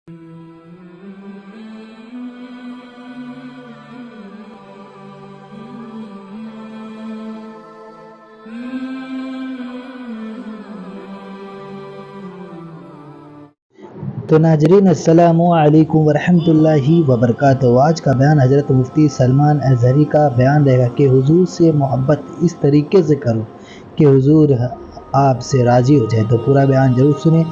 तो नाजरीन अस्सलामु अलैकुम वरहमतुल्लाहि वबरकातुहू। आज का बयान हज़रत मुफ्ती सलमान अज़हरी का बयान रहेगा कि हुजूर से मोहब्बत इस तरीके से करो कि हुजूर आपसे राज़ी हो जाए। तो पूरा बयान ज़रूर सुने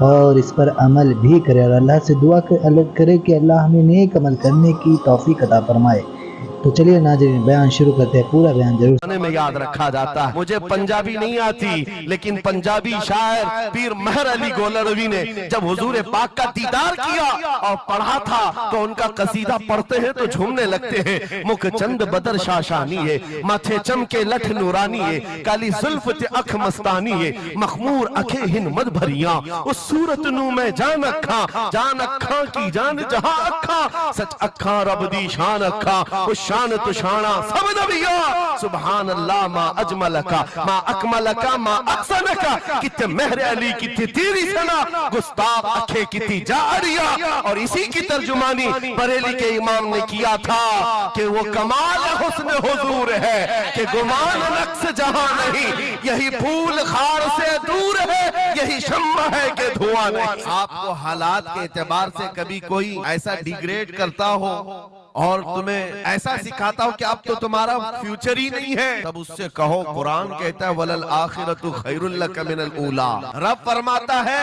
और इस पर अमल भी करें और अल्लाह से दुआ करें कि अल्लाह हमें नेक अमल करने की तौफीक अता फरमाए। तो चलिए नाज़रीन बयान शुरू करते हैं। पूरा बयान जरूर में याद रखा जाता है। मुझे पंजाबी नहीं आती, लेकिन पंजाबी शायर पीर महर अली गोलरवी ने जब हुजूर पाक का दीदार किया और पढ़ा था तो उनका कसीदा पढ़ते हैं तो झूमने लगते हैं। मुख चंद बदर शाशानी है, माथे चमके लठ नूरानी है, काली जुल्फ ते अख मस्तानी है, मखमूर अखे हिन मद भरिया, उस सूरत नू मैं जान अखा की जान जहां अखा, सच अखा रब दी शान अखा, उस शान तुशाना सब नबिया, सुभान अल्लाह मा अजमलका मा अकमलका मा अहसनका, किते महर अली किते तेरी सना, गुस्ताख अखे किती जारिया। और इसी की तर्जुमानी बरेली के इमाम ने किया था कि वो कमाल हुस्न हुजूर है कि गुमान नक्स जहां नहीं, यही फूल खार से दूर है, यही शम्मा है कि धुआं नहीं। आपको हालात के एतबार से कभी कोई ऐसा डिग्रेड करता हो और तुम्हें ऐसा सिखाता हो कि अब तो तुम्हारा फ्यूचर ही नहीं है, तब उससे कहो कुरान कहता है वलल आखिरतु खैरुल लक मिनल ऊला। रब फरमाता है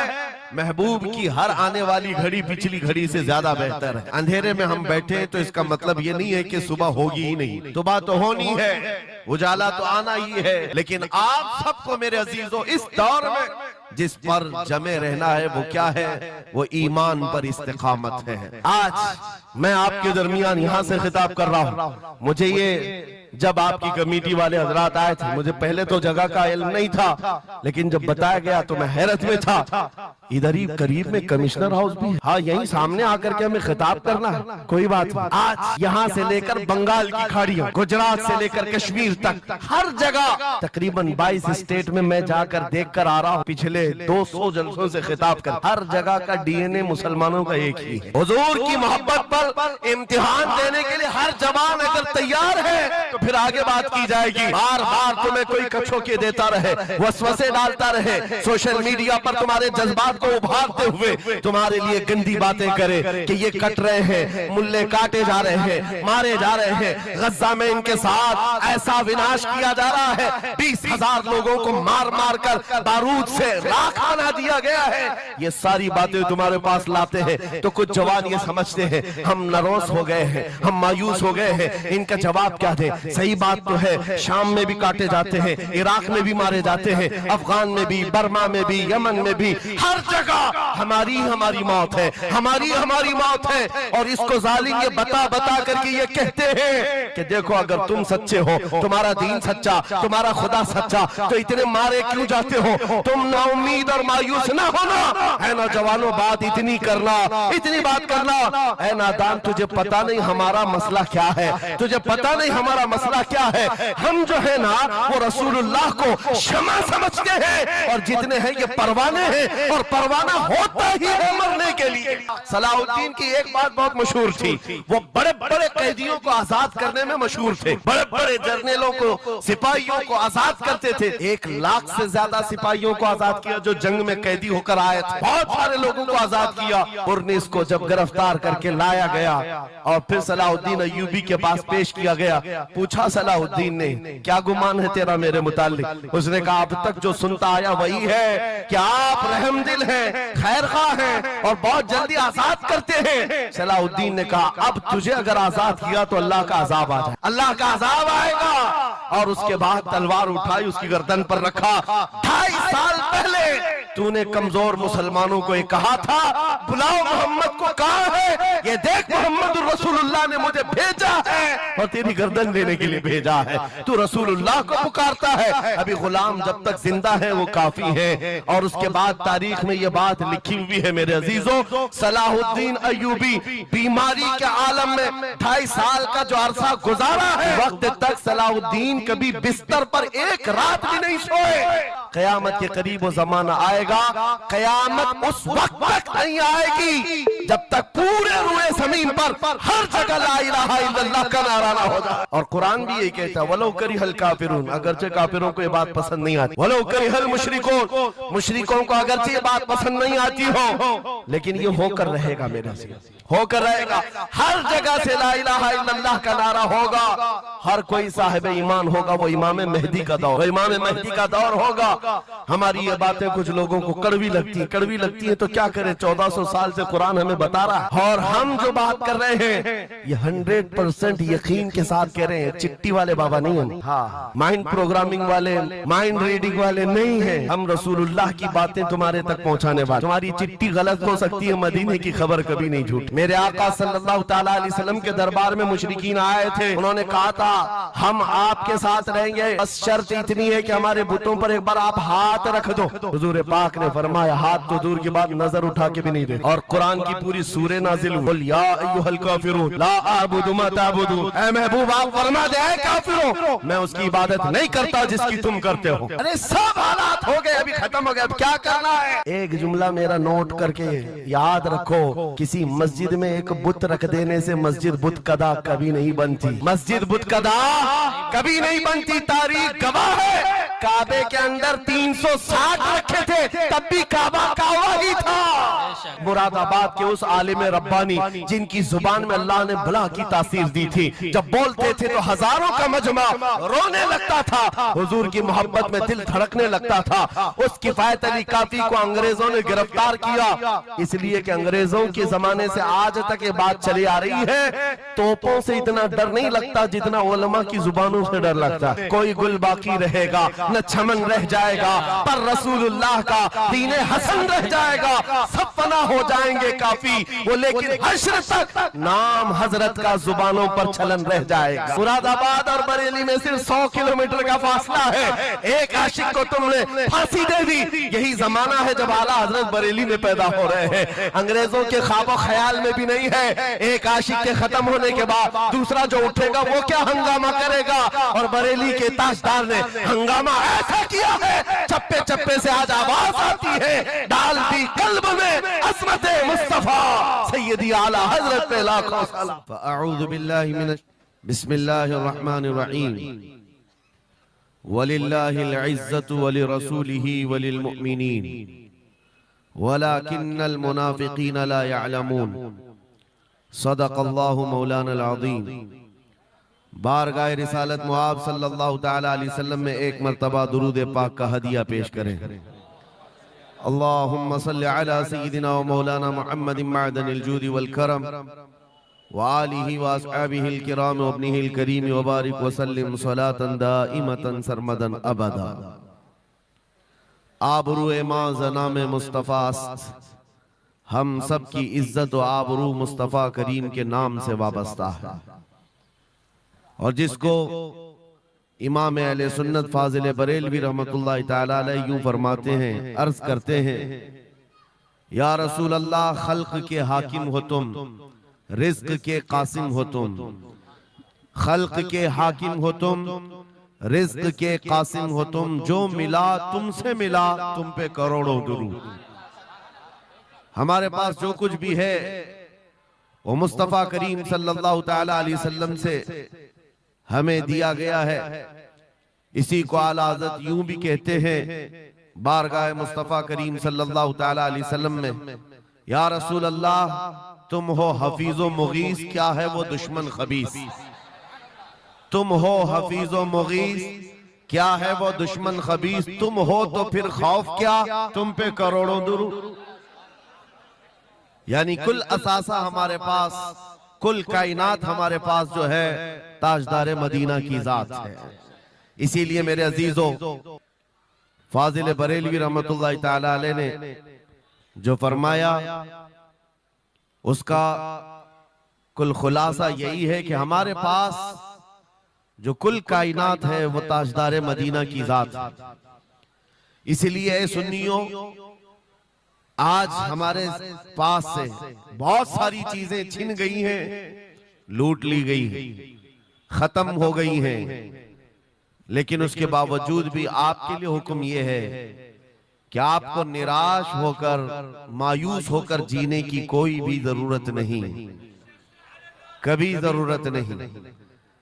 महबूब की हर आने वाली घड़ी पिछली घड़ी से ज्यादा बेहतर है। अंधेरे में हम बैठे हैं तो इसका मतलब ये नहीं है कि सुबह होगी ही नहीं, सुबह तो होनी है, उजाला तो आना ही है। लेकिन आप सबको मेरे अजीजों इस दौर में जिस पर जमे रहना है वो क्या है? वो ईमान पर इस्तिकामत है। आज मैं आपके दरमियान यहाँ से खिताब कर रहा हूँ। मुझे ये जब आपकी कमेटी वाले हजरात आए थे, मुझे पहले तो जगह का इल्म नहीं था, लेकिन जब बताया गया तो मैं हैरत में था। इधर ही करीब में कमिश्नर हाउस भी है। हाँ, यही सामने आकर के हमें खिताब करना है, कोई बात नहीं। आज यहाँ से लेकर बंगाल की खाड़ियों, गुजरात से लेकर कश्मीर तक हर जगह तकरीबन 22 स्टेट में मैं जाकर देख कर आ रहा हूँ। पिछले 200 जलसों से खिताब कर, हर जगह का डीएनए मुसलमानों का एक ही है। हुजूर की मोहब्बत पर इम्तिहान देने के लिए हर जवान अगर तैयार है तो फिर आगे बात की जाएगी। बार बार तुम्हें कोई कछोके देता रहे, वसवसे डालता रहे, सोशल मीडिया पर तुम्हारे जज्बात को उभारते हुए तुम्हारे लिए गंदी बातें करे कि ये कट रहे हैं, मुल्ले काटे जा रहे हैं, मारे जा रहे हैं, गज्जा में इनके साथ ऐसा विनाश किया जा रहा है, 20,000 लोगों को मार मार कर बारूद से राख बना दिया गया है। ये सारी बातें तुम्हारे पास लाते हैं तो कुछ जवान ये समझते हैं हम नरोस हो गए हैं, हम मायूस हो गए हैं, इनका जवाब क्या दे। सही बात तो है, शाम में भी काटे जाते हैं, इराक में भी मारे जाते हैं, अफगान में भी, बर्मा में भी, यमन में भी, हर जगह हमारी मौत है, हमारी मौत है। और इसको जालिम ये बता करके ये कहते हैं कि देखो अगर तुम सच्चे हो, तुम्हारा दीन सच्चा, तुम्हारा खुदा सच्चा, तो इतने मारे क्यों जाते हो? तुम ना उम्मीद और मायूस ना होना है ना जवानों, बात इतनी करना, इतनी बात करना है नादान। तुझे पता नहीं हमारा मसला क्या है, तुझे पता नहीं हमारा मसला क्या है। हम जो है ना वो रसूलुल्लाह को शमा समझते हैं और जितने हैं ये परवाने हैं और परवाना होता ही है मरने के लिए। सलाहुद्दीन की एक बात बहुत मशहूर थी, वो बड़े बड़े कैदियों को आजाद करने में मशहूर थे, बड़े बड़े जर्नलों को, सिपाहियों को आजाद करते थे। 1 लाख से ज्यादा सिपाहियों को आजाद किया जो जंग में कैदी होकर आए थे, बहुत सारे लोगों को आजाद किया। उर्निस को जब गिरफ्तार करके लाया गया और फिर सलाहुद्दीन अय्यूबी के पास पेश किया गया, पूछा सलाहुद्दीन ने क्या गुमान है तेरा मेरे मुताल्लिक? उसने कहा अब तक जो सुनता आया वही है कि आप रहमदिल हैं, खैरख्वाह हैं और बहुत जल्दी आजाद करते हैं। सलाहुद्दीन ने कहा अब तुझे अगर आजाद किया तो अल्लाह का अजाब आ जाए, अल्लाह का अजाब आएगा। और उसके बाद तलवार उठाई, उसकी गर्दन पर रखा। 2.5 साल पहले तूने कमजोर मुसलमानों को ये कहा था बुलाओ मोहम्मद को, कहां है ये देख, मोहम्मद रसूलुल्लाह ने मुझे भेजा है और तेरी गर्दन लेने के लिए भेजा है। तू रसूलुल्लाह को पुकारता है। अभी गुलाम जब तक जिंदा है वो काफी है। और उसके बाद तारीख में ये बात लिखी हुई है मेरे अजीजों, सलाहुद्दीन अय्यूबी बीमारी के आलम में 2.5 साल का जो अरसा गुजारा है, वक्त तक सलाहुद्दीन कभी बिस्तर पर एक रात भी नहीं सोए। कयामत के करीब वो जमाना आएगा, कयामत उस वक्त तक नहीं आएगी जब तक पूरे रुए जमीन पर हर जगह ला इलाहा इल्लल्लाह का नारा ना हो जाए। और कुरान भी यही कहता है, वलो करिहल काफिरून, अगरचे काफिरों को ये बात पसंद नहीं आती, वलो करिहल मुशरिकून, मुशरिकों को अगरचे ये बात पसंद नहीं आती हो, लेकिन ये होकर रहेगा मेरे से, होकर रहेगा। हर जगह से ला इलाहा इल्लल्लाह का नारा होगा। हर कोई साहिब ईमान होगा, वो इमाम मेहदी का दौर, वो इमाम मेहदी का दौर होगा। हमारी ये बातें कुछ लोगों को कड़वी लगती है तो क्या करें, 1400 साल से कुरान हमें बता रहा है। और हम जो बात कर रहे हैं ये 100% यकीन के साथ कह रहे हैं। चिट्ठी वाले बाबा नहीं हम, हाँ, माइंड प्रोग्रामिंग वाले, माइंड रीडिंग वाले नहीं है हम। रसूलुल्लाह की बातें तुम्हारे तक पहुंचाने वाले। तुम्हारी चिट्ठी गलत हो सकती है, मदीने की खबर कभी नहीं झूठ। मेरे आका सल्लल्लाहु ताला अलैहि वसल्लम के दरबार में मुशरिकीन आए थे, उन्होंने कहा था हम आपके साथ रहेंगे, बस शर्त इतनी है कि हमारे बुतों पर एक बार आप हाथ रख दो। हुजूर पाक ने फरमाया हाथ तो दूर की बात, नजर उठा के भी नहीं दे। और कुरान की पूरी सूरह नाजिल हुई, कुल या अय्युहल काफिरून ला अअबुदु मा ताबुदून, ऐ महबूब आप फरमा दे ऐ काफिरों मैं उसकी इबादत नहीं करता जिसकी तुम करते हो। अरे सब हालात हो गए, अभी खत्म हो गए, अब क्या करना है? एक जुमला मेरा नोट करके याद रखो, किसी मस्जिद में एक बुत रख देने से मस्जिद बुत कदा कभी नहीं बनती, मस्जिद बुत कदा कभी नहीं बनती। तारीख गवाह है, काबे के अंदर 360 रखे थे, तब भी काबा कावा ही था। मुरादाबाद के उस आलिम रब्बानी जिनकी जुबान में अल्लाह ने भला की तासीर दी थी, जब बोलते थे तो हजारों का मजमा रोने लगता था, हुजूर की मोहब्बत में दिल धड़कने लगता था। उस किफायत अली काफी को अंग्रेजों ने गिरफ्तार किया, इसलिए कि अंग्रेजों के जमाने से आज तक ये बात चली आ रही है, तोपों से इतना डर नहीं लगता जितना उलमा की जुबानों से डर लगता है। कोई गुल बाकी रहेगा न चमन रह जाएगा, पर रसूलुल्लाह का दीन हसन रह जाएगा। सब फना हो जाएंगे काफी वो, लेकिन हश्र तक नाम हजरत का जुबानों पर चलन रह जाएगा। मुरादाबाद और बरेली में सिर्फ 100 किलोमीटर का फासला है। एक आशिक को तुमने फांसी दे दी, यही जमाना है जब आला हजरत बरेली में पैदा हो रहे हैं। अंग्रेजों के ख्वाबो ख्याल में भी नहीं है एक आशिक के खत्म होने के बाद दूसरा जो उठेगा वो क्या हंगामा करेगा। और बरेली के ताजदार ने हंगामा ऐसा किया है, चप्पे चप्पे से आज आवाज आती है, डाल दी कल्ब में अज़मत मुस्तफा सैयदी आला हजरत पे लाखों सलाम। अऊज़ु बिल्लाहि मिनश बिस्मिल्लाहिर रहमानिर रहीम। वलिल्लाहिल इज़्ज़तु वलिरसूलिही वलिल मुअमिनीन वलाकिन्नल मुनाफिकीन ला यअलमून। सदक़ल्लाहु मौलाना अज़ीम। बारगाह रिसालत मुआब सल्लल्लाहु ताला अलैहि वसल्लम में एक मर्तबा दुरूद पाक का हदिया पेश करें। अल्लाहुम्मा सल्लि अला सय्यिदिना व मौलाना मुहम्मदिन मअदनिल जूदि वल करम व आलिहि व अस्हाबिहिल किराम व इब्निहिल करीम व बारिक व सल्लिम सलातन दाइमतन सरमदन अबदा। आबरूए माज़ना में मुस्तफ़ा हम सब की इज्जत व आबरू मुस्तफ़ा करीम के नाम से वाबस्ता है। और जिसको इमाम अहले सुन्नत फाजिल बरेलवी रहमतुल्लाह ताला अलैह यूं फरमाते हैं, अर्ज करते हैं, या रसूल अल्लाह खल्क के हाकिम हो तुम, रिज्क के कासिम हो तुम, खल्क के हाकिम हो तुम, रिज्क के कासिम हो तुम, जो मिला तुमसे मिला तुम पे करोड़ों दुरूद। हमारे पास जो कुछ भी है वो मुस्तफ़ा करीम सल्लल्लाहु ताला अलैहि वसल्लम से हमें दिया गया है। इसी को आला हज़रत यूं भी कहते हैं बारगाह मुस्तफ़ा करीम सल्लल्लाहु ताला अलैहि वसल्लम में, या रसूल अल्लाह तुम हो हफीज़ो मुगीस, क्या है वो दुश्मन खबीस। तुम हो हफीज़ो मुगीस, क्या है वो दुश्मन खबीस। तुम हो तो फिर खौफ क्या, तुम पे करोड़ों दुरूद। यानी कुल असासा हमारे पास, कुल कायनात हमारे पास जो है ताजदार मदीना की जात है। इसीलिए मेरे अजीजों, फाजिल बरेलवी रहमतुल्लाह ताला अलैह ने जो फरमाया उसका कुल खुलासा यही है कि हमारे पास जो कुल कायनात है वो ताजदार मदीना की जात। इसलिए ऐ सुन्नियों, आज हमारे पास से बहुत सारी चीजें छिन गई हैं, लूट ली गई हैं, खत्म हो गई हैं, लेकिन उसके बावजूद भी आपके लिए हुक्म यह है कि आपको निराश होकर, मायूस होकर जीने की कोई भी जरूरत नहीं, कभी जरूरत नहीं।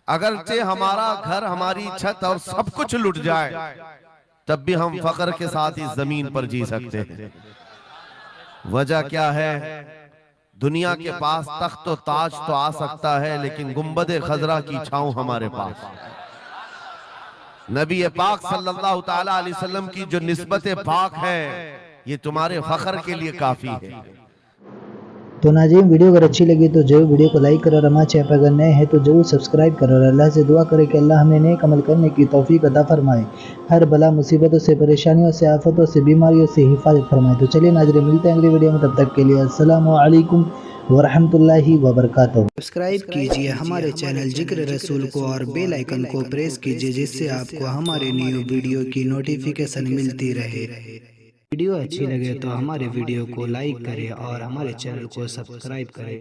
अगरचे हमारा घर, हमारी छत और सब कुछ लुट जाए, तब भी हम फख्र के साथ इस जमीन पर जी सकते हैं। वजह क्या है? दुनिया के पास तख्त और ताज तो आ सकता है, लेकिन गुंबद खजरा की छांव हमारे पास। नबी पाक सल्लल्लाहु ताला अलैहि वसल्लम की जो निस्बत पाक है, ये तुम्हारे फख्र के लिए काफी है। तो नाज़रीन, वीडियो अगर अच्छी लगी तो जरूर वीडियो को लाइक करो और हमारे चैनल पर अगर नए हैं तो जरूर सब्सक्राइब करो और अल्लाह से दुआ करें कि अल्लाह हमें नेक अमल करने की तौफीक अता फरमाए, हर बला मुसीबतों से, परेशानियों से, आफतों से, बीमारियों से हिफाजत फरमाए। तो चलिए नाज़रीन, मिलते हैं अगली वीडियो में, तब तक के लिए अस्सलामु अलैकुम वरहमतुल्लाहि वबरकातुहू। सब्सक्राइब कीजिए हमारे चैनल जिक्र रसूल को और बेल आइकन को प्रेस कीजिए, जिससे आपको हमारे न्यू वीडियो की नोटिफिकेशन मिलती रहे। वीडियो अच्छी लगे तो हमारे वीडियो को लाइक करें और हमारे चैनल को सब्सक्राइब करें।